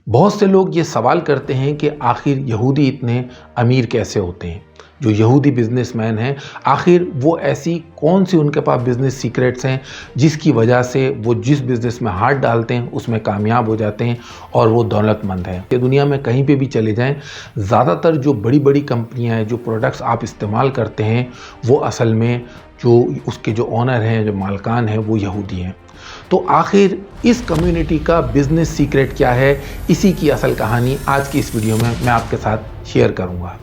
बहुत से लोग ये सवाल करते हैं कि आखिर यहूदी इतने अमीर कैसे होते हैं। जो यहूदी बिजनेसमैन हैं, आखिर वो ऐसी कौन सी उनके पास बिजनेस सीक्रेट्स हैं जिसकी वजह से वो जिस बिजनेस में हाथ डालते हैं उसमें कामयाब हो जाते हैं और वो दौलतमंद हैं। ये दुनिया में कहीं पे भी चले जाएं, ज़्यादातर जो बड़ी बड़ी कंपनियां हैं, जो प्रोडक्ट्स आप इस्तेमाल करते हैं, वो असल में जो उसके जो ऑनर हैं, जो मालकान हैं, वो यहूदी हैं। तो आखिर इस कम्युनिटी का बिजनेस सीक्रेट क्या है, इसी की असल कहानी आज की इस वीडियो में मैं आपके साथ शेयर करूंगा।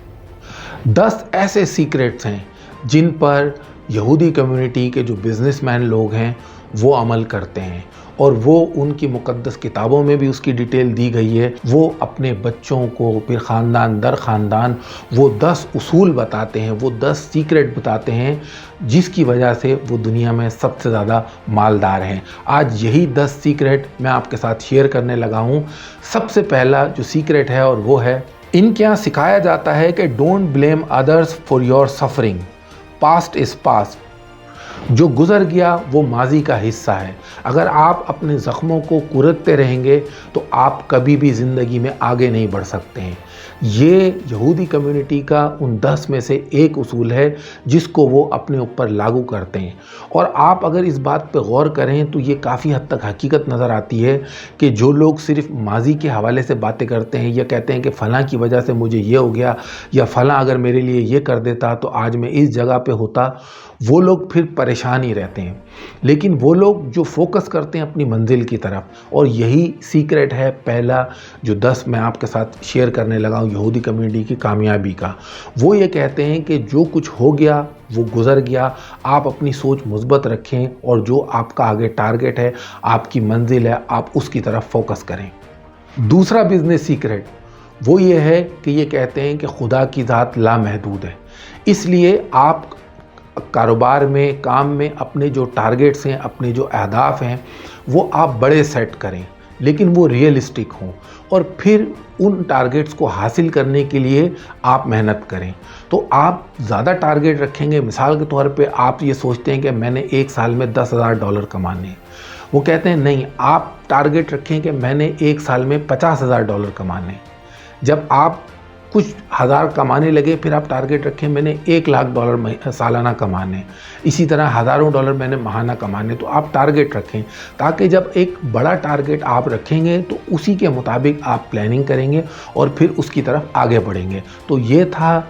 10 ऐसे सीक्रेट्स हैं जिन पर यहूदी कम्युनिटी के जो बिजनेसमैन लोग हैं वो अमल करते हैं और वो उनकी मुक़द्दस किताबों में भी उसकी डिटेल दी गई है। वो अपने बच्चों को फिर ख़ानदान दर ख़ानदान वो 10 उसूल बताते हैं, वो 10 सीक्रेट बताते हैं जिसकी वजह से वो दुनिया में सबसे ज़्यादा मालदार हैं। आज यही 10 सीक्रेट मैं आपके साथ शेयर करने लगा हूँ। सबसे पहला जो सीक्रेट है और वो है, इनके यहाँ सिखाया जाता है कि don't blame others for your suffering, past is past. जो गुज़र गया वो माजी का हिस्सा है। अगर आप अपने ज़ख्मों को कुरदते रहेंगे तो आप कभी भी ज़िंदगी में आगे नहीं बढ़ सकते हैं। ये यहूदी कम्युनिटी का उन 10 में से एक उसूल है जिसको वो अपने ऊपर लागू करते हैं। और आप अगर इस बात पे गौर करें तो ये काफ़ी हद तक हकीकत नज़र आती है कि जो लोग सिर्फ माजी के हवाले से बातें करते हैं या कहते हैं कि फ़लाँ की वजह से मुझे ये हो गया या फ़लाँ अगर मेरे लिए ये कर देता तो आज मैं इस जगह पे होता, वो लोग फिर परेशान ही रहते हैं। लेकिन वो लोग जो फोकस करते हैं अपनी मंजिल की तरफ, और यही सीक्रेट है पहला जो 10 मैं आपके साथ शेयर करने लगा हूँ यहूदी कम्युनिटी की कामयाबी का। वो ये कहते हैं कि जो कुछ हो गया वो गुज़र गया, आप अपनी सोच मुस्बत रखें और जो आपका आगे टारगेट है, आपकी मंजिल है, आप उसकी तरफ फोकस करें। दूसरा बिजनेस सीक्रेट वो ये है कि ये कहते हैं कि खुदा की ज़ात लामहदूद है, इसलिए आप कारोबार में, काम में अपने जो टारगेट्स हैं, अपने जो अहदाफ हैं, वो आप बड़े सेट करें, लेकिन वो रियलिस्टिक हों और फिर उन टारगेट्स को हासिल करने के लिए आप मेहनत करें। तो आप ज़्यादा टारगेट रखेंगे, मिसाल के तौर पे आप ये सोचते हैं कि मैंने एक साल में $10,000 कमाने हैं। वो कहते हैं नहीं, आप टारगेट रखें कि मैंने एक साल में $50,000 कमाने हैं। जब आप कुछ हज़ार कमाने लगे फिर आप टारगेट रखें मैंने $1,00,000 सालाना कमाने, इसी तरह हज़ारों डॉलर मैंने माहाना कमाने। तो आप टारगेट रखें ताकि जब एक बड़ा टारगेट आप रखेंगे तो उसी के मुताबिक आप प्लानिंग करेंगे और फिर उसकी तरफ आगे बढ़ेंगे। तो ये था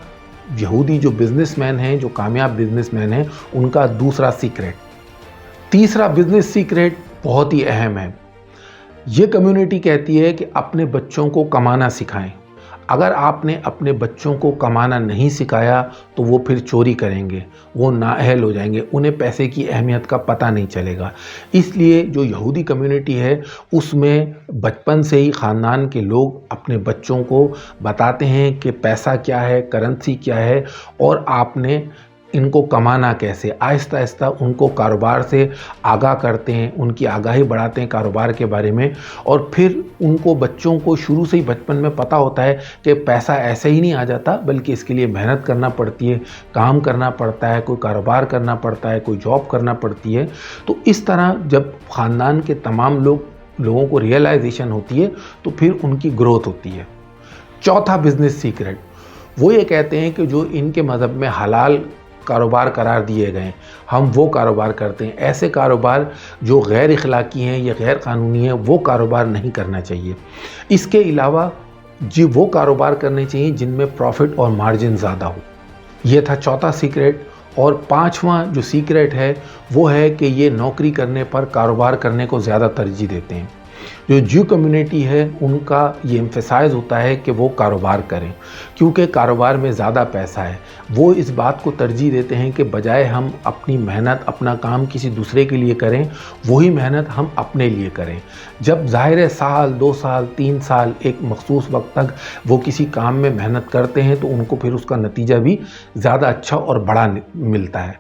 यहूदी जो बिजनेसमैन हैं, जो कामयाब बिजनेसमैन हैं, उनका दूसरा सीक्रेट। तीसरा बिजनेस सीक्रेट बहुत ही अहम है। ये कम्युनिटी कहती है कि अपने बच्चों को कमाना सिखाएं। अगर आपने अपने बच्चों को कमाना नहीं सिखाया तो वो फिर चोरी करेंगे, वो नाअहल हो जाएंगे, उन्हें पैसे की अहमियत का पता नहीं चलेगा। इसलिए जो यहूदी कम्युनिटी है उसमें बचपन से ही ख़ानदान के लोग अपने बच्चों को बताते हैं कि पैसा क्या है, करेंसी क्या है और आपने इनको कमाना कैसे। आहिस्ता आहिस्ता उनको कारोबार से आगाह करते हैं, उनकी आगाही बढ़ाते हैं कारोबार के बारे में। और फिर उनको बच्चों को शुरू से ही बचपन में पता होता है कि पैसा ऐसे ही नहीं आ जाता, बल्कि इसके लिए मेहनत करना पड़ती है, काम करना पड़ता है, कोई कारोबार करना पड़ता है, कोई जॉब करना पड़ती है। तो इस तरह जब ख़ानदान के तमाम लोगों को रियलाइजेशन होती है तो फिर उनकी ग्रोथ होती है। चौथा बिजनेस सीक्रेट वो ये कहते हैं कि जो इनके मज़हब में हलाल कारोबार करार दिए गए हम वो कारोबार करते हैं। ऐसे कारोबार जो गैर इखलाकी हैं या गैर कानूनी हैं वो कारोबार नहीं करना चाहिए। इसके अलावा जी वो कारोबार करने चाहिए जिनमें प्रॉफिट और मार्जिन ज़्यादा हो। ये था चौथा सीक्रेट। और पांचवा जो सीक्रेट है वो है कि ये नौकरी करने पर कारोबार करने को ज़्यादा तरजीह देते हैं। जो ज्यू कम्युनिटी है उनका ये एम्फेसाइज होता है कि वो कारोबार करें क्योंकि कारोबार में ज़्यादा पैसा है। वो इस बात को तरजीह देते हैं कि बजाय हम अपनी मेहनत, अपना काम किसी दूसरे के लिए करें, वही मेहनत हम अपने लिए करें। जब ज़ाहिर है साल, 2 साल, 3 साल, एक मखसूस वक्त तक वो किसी काम में मेहनत करते हैं तो उनको फिर उसका नतीजा भी ज़्यादा अच्छा और बड़ा मिलता है।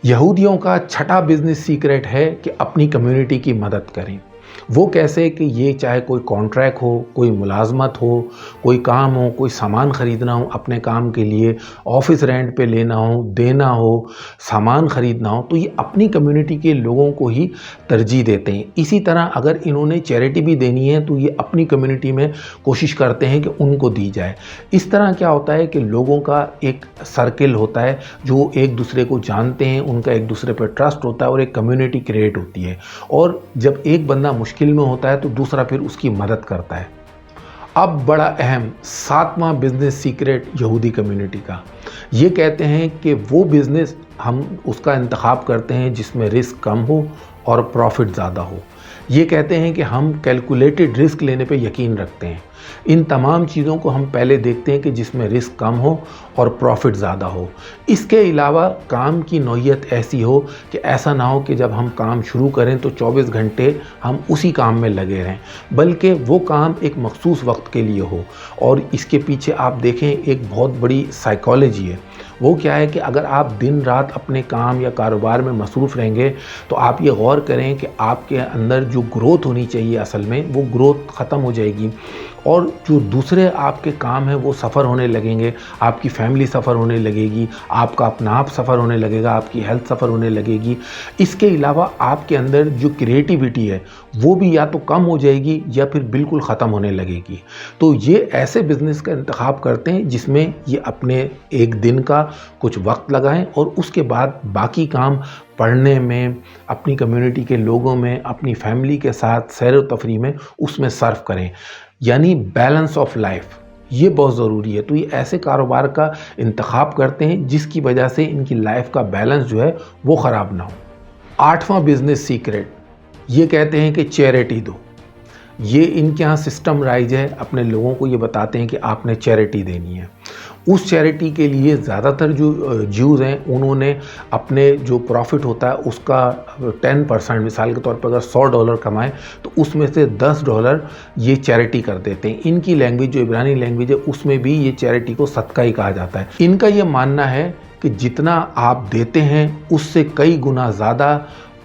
यहूदियों का छठा बिजनेस सीक्रेट है कि अपनी कम्युनिटी की मदद करें। वो कैसे कि ये चाहे कोई कॉन्ट्रैक्ट हो, कोई मुलाजमत हो, कोई काम हो, कोई सामान ख़रीदना हो अपने काम के लिए, ऑफिस रेंट पे लेना हो, देना हो, सामान ख़रीदना हो, तो ये अपनी कम्युनिटी के लोगों को ही तरजीह देते हैं। इसी तरह अगर इन्होंने चैरिटी भी देनी है तो ये अपनी कम्युनिटी में कोशिश करते हैं कि उनको दी जाए। इस तरह क्या होता है कि लोगों का एक सर्किल होता है जो एक दूसरे को जानते हैं, उनका एक दूसरे पर ट्रस्ट होता है और एक कम्युनिटी क्रिएट होती है। और जब एक बंदा मुश्किल में होता है तो दूसरा फिर उसकी मदद करता है। अब बड़ा अहम 7वां बिजनेस सीक्रेट यहूदी कम्युनिटी का, ये कहते हैं कि वो बिज़नेस हम उसका इंतखाब करते हैं जिसमें रिस्क कम हो और प्रॉफिट ज़्यादा हो। ये कहते हैं कि हम कैलकुलेटेड रिस्क लेने पे यकीन रखते हैं। इन तमाम चीज़ों को हम पहले देखते हैं कि जिसमें रिस्क कम हो और प्रॉफिट ज़्यादा हो। इसके अलावा काम की नौइयत ऐसी हो कि ऐसा ना हो कि जब हम काम शुरू करें तो 24 घंटे हम उसी काम में लगे रहें, बल्कि वो काम एक मखसूस वक्त के लिए हो। और इसके पीछे आप देखें एक बहुत बड़ी साइकोलॉजी है। वो क्या है कि अगर आप दिन रात अपने काम या कारोबार में मसरूफ़ रहेंगे तो आप ये गौर करें कि आपके अंदर जो ग्रोथ होनी चाहिए असल में वो ग्रोथ ख़त्म हो जाएगी और जो दूसरे आपके काम हैं वो सफ़र होने लगेंगे। आपकी फैमिली सफ़र होने लगेगी, आपका अपना आप सफ़र होने लगेगा, आपकी हेल्थ सफ़र होने लगेगी। इसके अलावा आपके अंदर जो क्रिएटिविटी है वो भी या तो कम हो जाएगी या फिर बिल्कुल ख़त्म होने लगेगी। तो ये ऐसे बिज़नेस का इंतखाब करते हैं जिसमें ये अपने एक दिन का कुछ वक्त लगाएं और उसके बाद बाकी काम पढ़ने में, अपनी कम्युनिटी के लोगों में, अपनी फैमिली के साथ सैर व तफरीह में उसमें सर्व करें। यानी बैलेंस ऑफ लाइफ, ये बहुत ज़रूरी है। तो ये ऐसे कारोबार का इंतखाब करते हैं जिसकी वजह से इनकी लाइफ का बैलेंस जो है वो ख़राब ना हो। 8वां बिजनेस सीक्रेट, ये कहते हैं कि चैरिटी दो। ये इनके यहाँ सिस्टम राइज है, अपने लोगों को ये बताते हैं कि आपने चैरिटी देनी है। उस चैरिटी के लिए ज़्यादातर जो ज्यूज़ हैं उन्होंने अपने जो प्रॉफिट होता है उसका 10%, मिसाल के तौर पर अगर $100 कमाएं तो उसमें से $10 ये चैरिटी कर देते हैं। इनकी लैंग्वेज जो इब्रानी लैंग्वेज है उसमें भी ये चैरिटी को सदका ही कहा जाता है। इनका ये मानना है कि जितना आप देते हैं उससे कई गुना ज़्यादा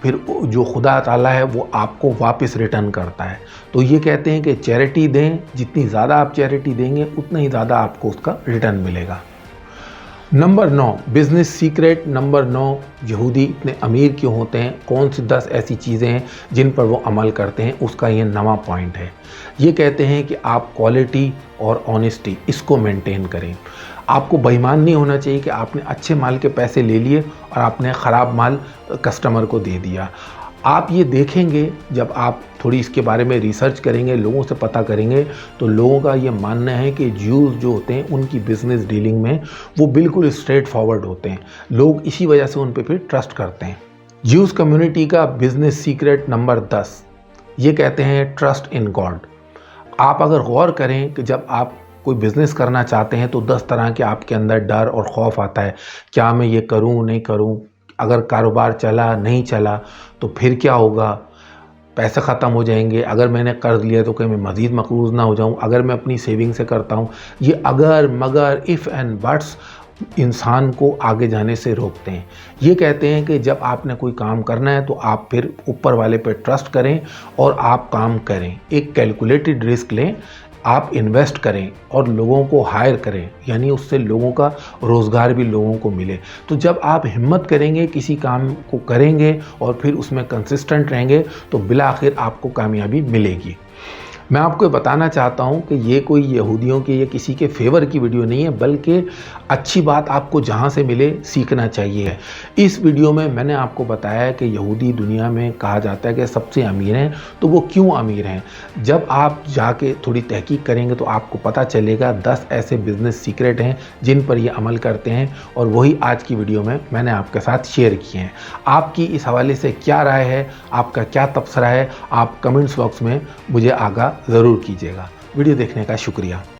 फिर जो खुदा ताला है वो आपको वापस रिटर्न करता है। तो ये कहते हैं कि चैरिटी दें, जितनी ज़्यादा आप चैरिटी देंगे उतना ही ज़्यादा आपको उसका रिटर्न मिलेगा। नंबर 9, बिज़नेस सीक्रेट नंबर 9, यहूदी इतने अमीर क्यों होते हैं, कौन सी 10 ऐसी चीज़ें हैं जिन पर वो अमल करते हैं, उसका ये 9वां पॉइंट है। ये कहते हैं कि आप क्वालिटी और ऑनेस्टी इसको मेंटेन करें। आपको बेईमान नहीं होना चाहिए कि आपने अच्छे माल के पैसे ले लिए और आपने ख़राब माल कस्टमर को दे दिया। आप ये देखेंगे, जब आप थोड़ी इसके बारे में रिसर्च करेंगे, लोगों से पता करेंगे, तो लोगों का ये मानना है कि ज्यूज़ जो होते हैं उनकी बिज़नेस डीलिंग में वो बिल्कुल स्ट्रेट फॉरवर्ड होते हैं। लोग इसी वजह से उन पे फिर ट्रस्ट करते हैं। ज्यूज़ कम्युनिटी का बिज़नेस सीक्रेट नंबर 10, ये कहते हैं ट्रस्ट इन गॉड। आप अगर गौर करें कि जब आप कोई बिज़नेस करना चाहते हैं तो 10 तरह के आपके अंदर डर और खौफ आता है। क्या मैं ये करूं, नहीं करूं, अगर कारोबार चला, नहीं चला तो फिर क्या होगा, पैसे ख़त्म हो जाएंगे, अगर मैंने कर्ज़ लिया तो कहीं मैं मज़ीद मकरूज़ ना हो जाऊं, अगर मैं अपनी सेविंग से करता हूं। ये अगर, मगर, इफ़ एंड बट्स इंसान को आगे जाने से रोकते हैं। ये कहते हैं कि जब आपने कोई काम करना है तो आप फिर ऊपर वाले पे ट्रस्ट करें और आप काम करें, एक कैलकुलेटेड रिस्क लें, आप इन्वेस्ट करें और लोगों को हायर करें, यानी उससे लोगों का रोज़गार भी लोगों को मिले। तो जब आप हिम्मत करेंगे, किसी काम को करेंगे और फिर उसमें कंसिस्टेंट रहेंगे तो बिला आखिर आपको कामयाबी मिलेगी। मैं आपको बताना चाहता हूं कि ये कोई यहूदियों के या किसी के फेवर की वीडियो नहीं है, बल्कि अच्छी बात आपको जहां से मिले सीखना चाहिए। इस वीडियो में मैंने आपको बताया कि यहूदी दुनिया में कहा जाता है कि सबसे अमीर हैं, तो वो क्यों अमीर हैं। जब आप जाके थोड़ी तहकीक करेंगे तो आपको पता चलेगा 10 ऐसे बिजनेस सीक्रेट हैं जिन पर ये अमल करते हैं, और वही आज की वीडियो में मैंने आपके साथ शेयर किए हैं। आपकी इस हवाले से क्या राय है, आपका क्या तबसरा है, आप कमेंट्स बॉक्स में मुझे आगाह ज़रूर कीजिएगा। वीडियो देखने का शुक्रिया।